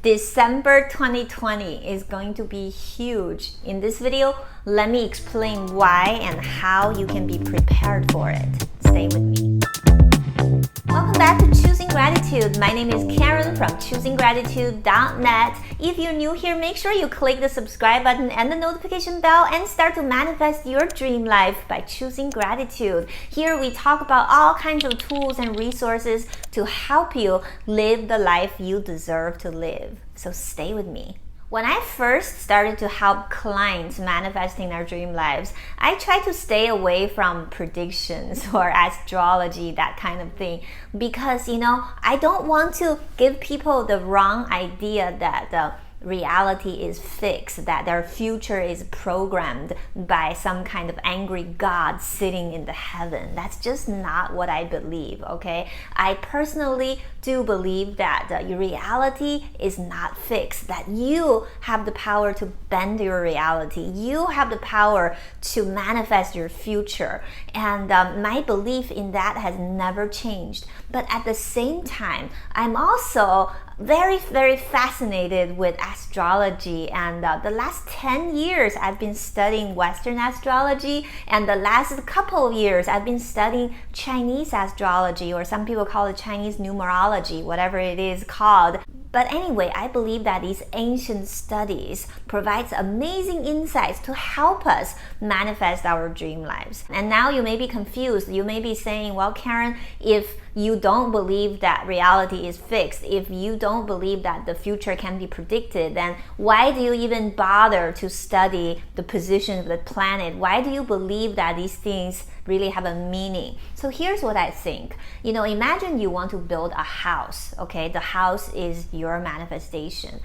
December 2020 is going to be huge. In this video, let me explain why and how you can be prepared for it. Stay with me. Welcome back to Choosing Gratitude. My name is Karen from choosinggratitude.net. If you're new here, make sure you click the subscribe button and the notification bell and start to manifest your dream life by choosing gratitude. Here we talk about all kinds of tools and resources to help you live the life you deserve to live. So stay with me. When I first started to help clients manifesting their dream lives, I tried to stay away from predictions or astrology, that kind of thing, because, I don't want to give people the wrong idea that the reality is fixed, that their future is programmed by some kind of angry God sitting in the heaven. That's just not what I believe, okay? I personally do believe that your reality is not fixed, that you have the power to bend your reality. You have the power to manifest your future. And my belief in that has never changed. But at the same time, I'm also very, very fascinated with astrology, and the last 10 years I've been studying Western astrology, and the last couple of years I've been studying Chinese astrology, or some people call it Chinese numerology, whatever it is called. But anyway, I believe that these ancient studies provides amazing insights to help us manifest our dream lives. And now you may be confused. You may be saying, well, Karen, if you don't believe that reality is fixed, if you don't believe that the future can be predicted, then why do you even bother to study the position of the planet? Why do you believe that these things really have a meaning? So here's what I think. Imagine you want to build a house, okay? The house is your manifestation.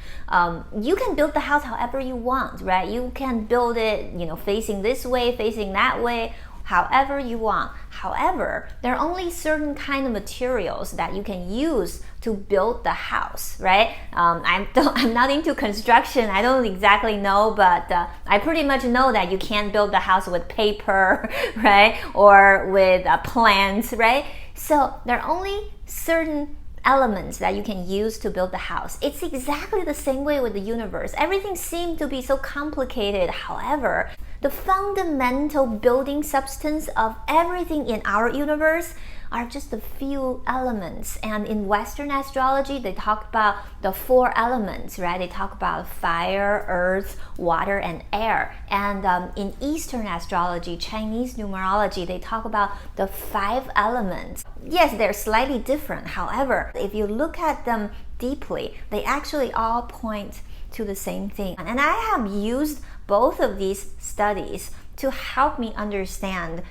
You can build the house however you want, right? You can build it, facing this way, facing that way, however you want. However, there are only certain kind of materials that you can use to build the house, right? I'm not into construction. I don't exactly know, but I pretty much know that you can't build the house with paper, right? Or with plants, right? So there are only certain elements that you can use to build the house. It's exactly the same way with the universe. Everything seems to be so complicated. However, the fundamental building substance of everything in our universe are just a few elements. And in Western astrology, they talk about the 4 elements, right? They talk about fire, earth, water, and air. And in Eastern astrology, Chinese numerology, they talk about the 5 elements. Yes, they're slightly different. However, if you look at them deeply, they actually all point to the same thing. And I have used both of these studies to help me understand,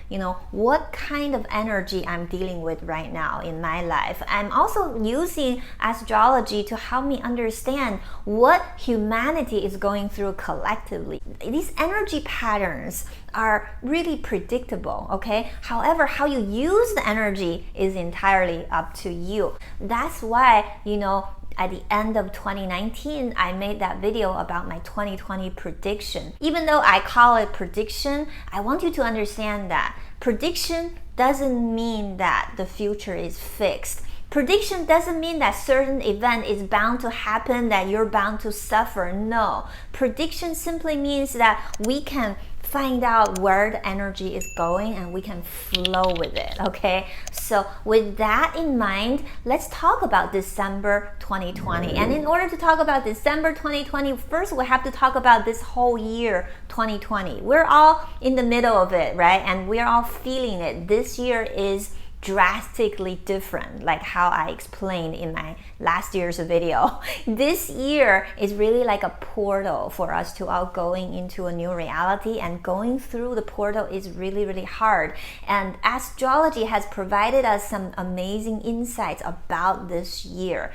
what kind of energy I'm dealing with right now in my life. I'm also using astrology to help me understand what humanity is going through collectively. These energy patterns are really predictable, okay? However, how you use the energy is entirely up to you. That's why, at the end of 2019, I made that video about my 2020 prediction. Even though I call it prediction, I want you to understand that prediction doesn't mean that the future is fixed. Prediction doesn't mean that certain event is bound to happen, that you're bound to suffer. No. Prediction simply means that we can find out where the energy is going and we can flow with it, okay? So with that in mind, let's talk about December 2020. And in order to talk about December 2020, first we have to talk about this whole year 2020. We're all in the middle of it, right? And we're all feeling it. This year is drastically different, like how I explained in my last year's video. This year is really like a portal for us to all going into a new reality, and going through the portal is really, really hard. And astrology has provided us some amazing insights about this year.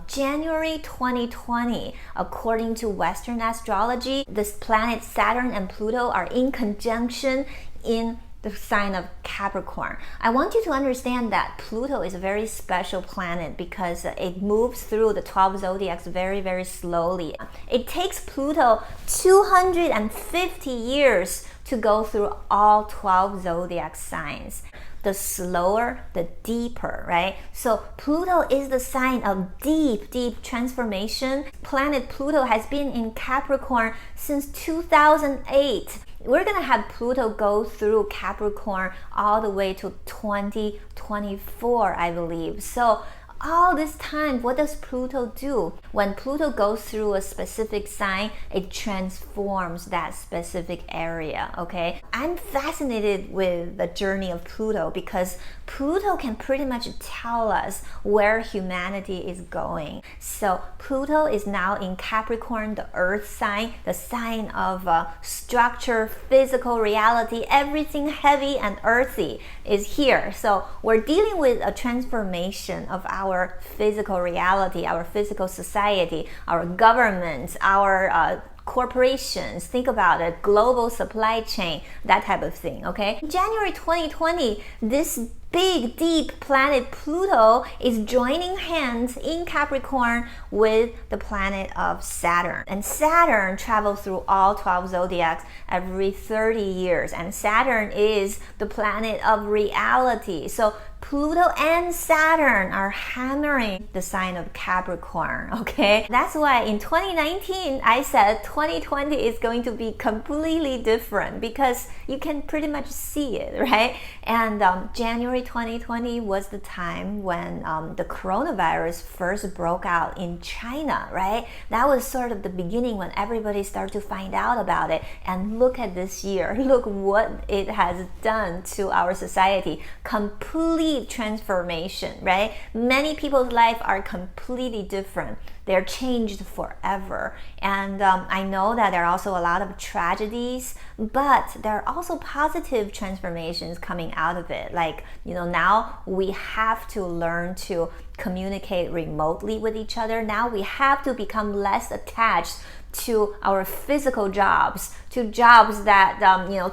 January 2020, according to Western astrology, this planet Saturn and Pluto are in conjunction in the sign of Capricorn. I want you to understand that Pluto is a very special planet because it moves through the 12 zodiacs very, very slowly. It takes Pluto 250 years to go through all 12 zodiac signs. the slower, the deeper, right? So Pluto is the sign of deep, deep transformation. Planet Pluto has been in Capricorn since 2008. We're gonna have Pluto go through Capricorn all the way to 2024, I believe. So all this time, what does Pluto do? When Pluto goes through a specific sign, it transforms that specific area, okay? I'm fascinated with the journey of Pluto because Pluto can pretty much tell us where humanity is going. So Pluto is now in Capricorn, the earth sign, the sign of structure, physical reality, everything heavy and earthy is here. So we're dealing with a transformation of our physical reality, our physical society, our governments, our corporations. Think about it, global supply chain, that type of thing, okay? In January 2020, this big, deep planet Pluto is joining hands in Capricorn with the planet of Saturn. And Saturn travels through all 12 zodiacs every 30 years. And Saturn is the planet of reality. So Pluto and Saturn are hammering the sign of Capricorn, okay? That's why in 2019, I said 2020 is going to be completely different because you can pretty much see it, right? And January 2020 was the time when the coronavirus first broke out in China, right? That was sort of the beginning when everybody started to find out about it. And look at this year. Look what it has done to our society. Complete transformation, right? Many people's lives are completely different. They're changed forever. And I know that there are also a lot of tragedies, but there are also positive transformations coming out of it. Like, now we have to learn to communicate remotely with each other. Now we have to become less attached to our physical jobs, to jobs that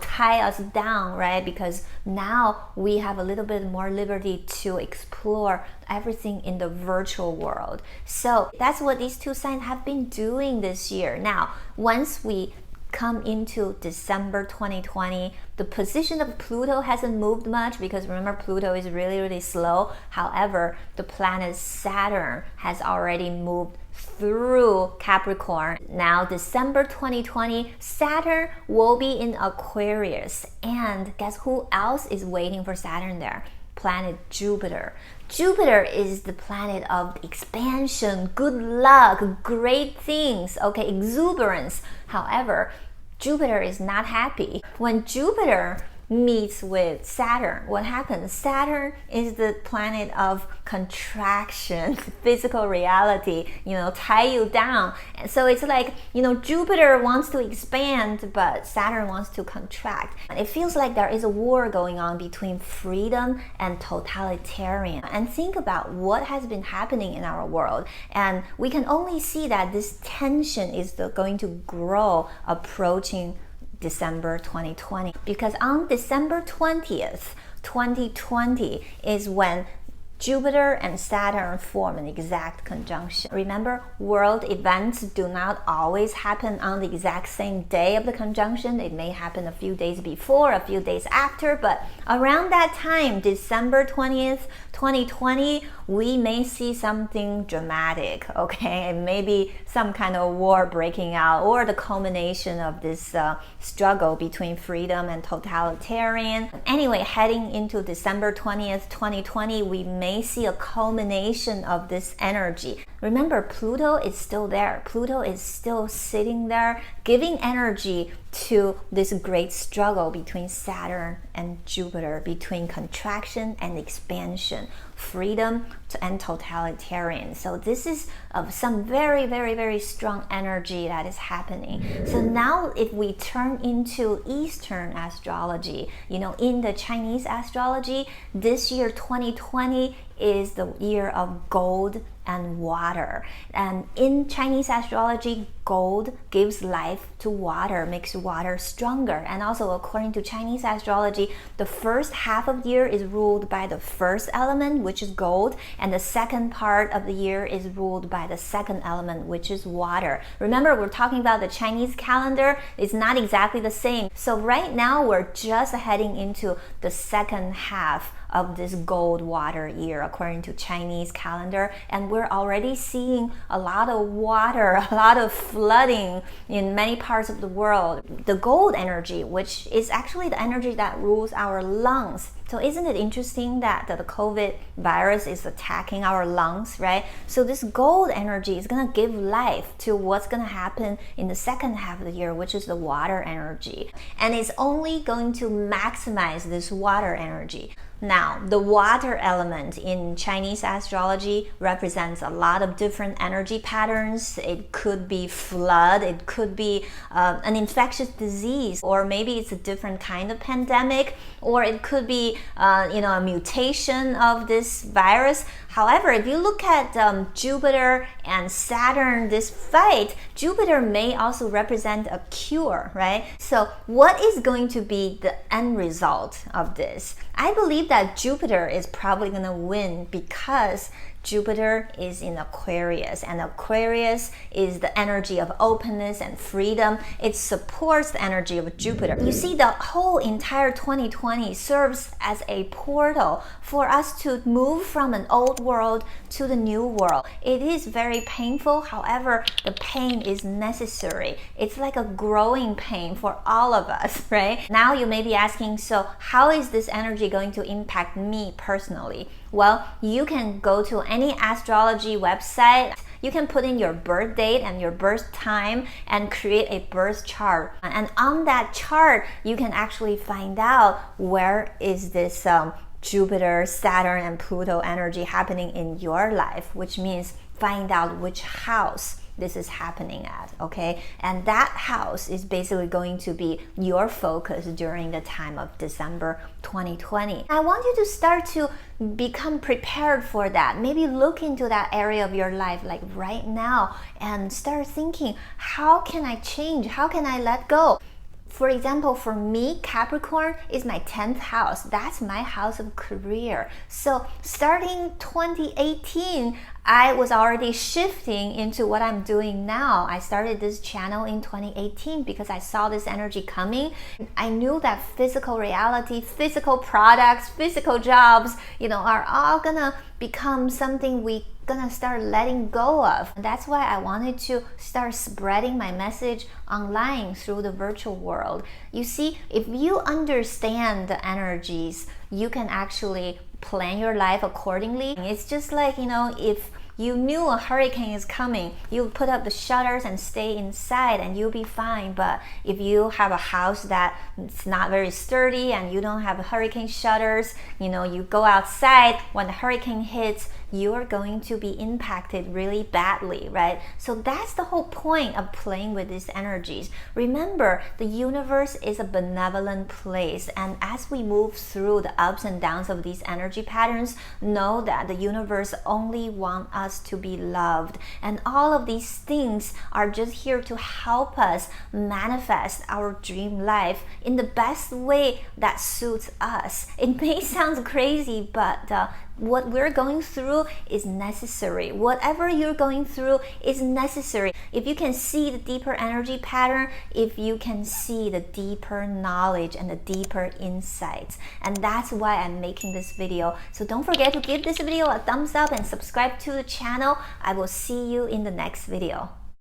tie us down, right? Because now we have a little bit more liberty to explore everything in the virtual world. So that's what these two signs have been doing this year. Now, once we come into December 2020, the position of Pluto hasn't moved much because remember, Pluto is really, really slow. However, the planet Saturn has already moved through Capricorn. Now, December 2020, Saturn will be in Aquarius. And guess who else is waiting for Saturn there? Planet Jupiter. Jupiter is the planet of expansion, good luck, great things, okay, exuberance. However, Jupiter is not happy. When Jupiter meets with Saturn, what happens? Saturn is the planet of contraction, physical reality, tie you down. And so it's like, Jupiter wants to expand, but Saturn wants to contract. And it feels like there is a war going on between freedom and totalitarian. And think about what has been happening in our world. And we can only see that this tension is going to grow approaching December 2020, because on December 20th, 2020 is when Jupiter and Saturn form an exact conjunction. Remember, world events do not always happen on the exact same day of the conjunction. It may happen a few days before, a few days after, but around that time, December 20th, 2020, we may see something dramatic, okay? Maybe some kind of war breaking out or the culmination of this struggle between freedom and totalitarian. Anyway, heading into December 20th, 2020, we may see a culmination of this energy. Remember, Pluto is still there. Pluto is still sitting there, giving energy to this great struggle between Saturn and Jupiter, between contraction and expansion, freedom and totalitarian. So this is some very, very, very strong energy that is happening. So now if we turn into Eastern astrology, in the Chinese astrology, this year 2020 is the year of gold and water. And in Chinese astrology, gold gives life to water, makes water stronger. And also, according to Chinese astrology, the first half of the year is ruled by the first element, which is gold, and the second part of the year is ruled by the second element, which is water. Remember, we're talking about the Chinese calendar. It's not exactly the same. So right now, we're just heading into the second half of this gold water year according to Chinese calendar, and we're already seeing a lot of water, a lot of flooding in many parts of the world. The gold energy, which is actually the energy that rules our lungs. So isn't it interesting that the COVID virus is attacking our lungs, right? So this gold energy is going to give life to what's going to happen in the second half of the year, which is the water energy. And it's only going to maximize this water energy. Now, the water element in Chinese astrology represents a lot of different energy patterns. It could be flood, it could be an infectious disease, or maybe it's a different kind of pandemic, or it could be a mutation of this virus. However, if you look at Jupiter and Saturn, this fight, Jupiter may also represent a cure, right? So what is going to be the end result of this? I believe that Jupiter is probably going to win because Jupiter is in Aquarius, and Aquarius is the energy of openness and freedom. It supports the energy of Jupiter. You see, the whole entire 2020 serves as a portal for us to move from an old world to the new world. It is very painful, however, the pain is necessary. It's like a growing pain for all of us, right? Now you may be asking, so how is this energy going to impact me personally? Well, you can go to any astrology website. You can put in your birth date and your birth time and create a birth chart. And on that chart, you can actually find out where is this Jupiter, Saturn, and Pluto energy happening in your life, which means find out which house this is happening at, okay? And that house is basically going to be your focus during the time of December 2020. I want you to start to become prepared for that. Maybe look into that area of your life like right now and start thinking, how can I change? How can I let go? For example, for me, Capricorn is my 10th house. That's my house of career. So starting 2018, I was already shifting into what I'm doing now. I started this channel in 2018 because I saw this energy coming. I knew that physical reality, physical products, physical jobs, are all gonna become something we gonna start letting go of. And that's why I wanted to start spreading my message online through the virtual world. You see, if you understand the energies, you can actually plan your life accordingly. It's just like, if you knew a hurricane is coming, you put up the shutters and stay inside and you'll be fine. But if you have a house that's not very sturdy and you don't have hurricane shutters, you go outside, when the hurricane hits, you are going to be impacted really badly, right? So that's the whole point of playing with these energies. Remember, the universe is a benevolent place, and as we move through the ups and downs of these energy patterns, know that the universe only wants us to be loved, and all of these things are just here to help us manifest our dream life in the best way that suits us. It may sound crazy, but what we're going through is necessary. Whatever you're going through is necessary. If you can see the deeper energy pattern, if you can see the deeper knowledge and the deeper insights. And that's why I'm making this video. So don't forget to give this video a thumbs up and subscribe to the channel. I will see you in the next video.